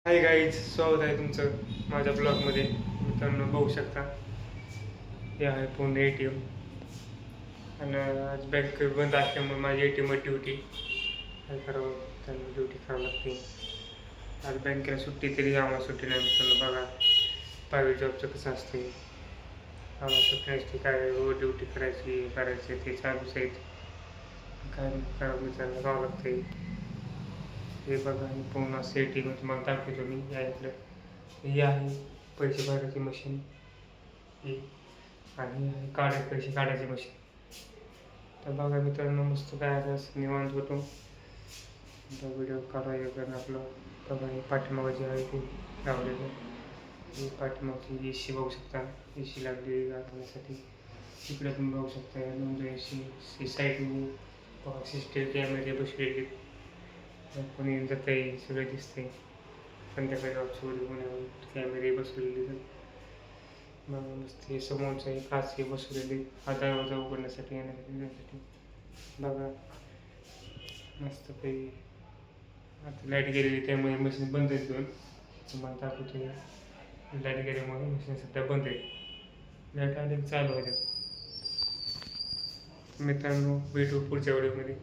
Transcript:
Hi guys, स्वागत आहे तुमचं माझ्या ब्लॉगमध्ये. मित्रांनो बघू शकता, हे आहे पूर्ण ATM. आणि आज बँक बंद असल्यामुळे माझी ATM ड्युटी काय करावं, त्यांना ड्युटी करावं लागते. आज बँकेला सुट्टी तरी आम्हाला सुट्टी नाही. मित्रांनो बघा, प्रायव्हेट जॉबचं कसं असते, आम्हाला सुट्टी नसते. काय ड्युटी करायची ते चालूच आहेत. काय करावं मित्रांनो, करावं लागते. हे बघा, हे पूर्ण असं ATM तुम्हाला दाखवतो मी. हे आहे पैसे भरायची मशीन, ही आणि पैसे काढायची मशीन. तर बघा मित्रांनो, मस्त काय असं निवांत होतो. आता व्हिडिओ काढायला कारण आपलं बघा, हे पाठीमागं जे आहे ते लावलेलं. ही पाठीमागची AC बघू शकता, AC लागली गाडवण्यासाठी. तिकडे पण बघू शकता, नोंद AC साईडने बघा, CCTV कॅमेरे बसलेले. कोणी जात आहे सगळे दिसते. संध्याकाळी चोरी होण्यावर कॅमेरे बसवलेले. मग मस्त हे समोरचं हे काच हे बसवलेले, हा दरवाजा उघडण्यासाठी येण्यासाठी. बघा मस्त काही. आता लाईट गेलेली त्यामुळे मशीन बंद आहे. दोन तुम्हाला दाखवतो, लाईट गेल्यामुळे मशीन सध्या बंद आहे. लाईट आली चालू आहे. मित्रांनो भेटू पुढच्या व्हिडिओमध्ये.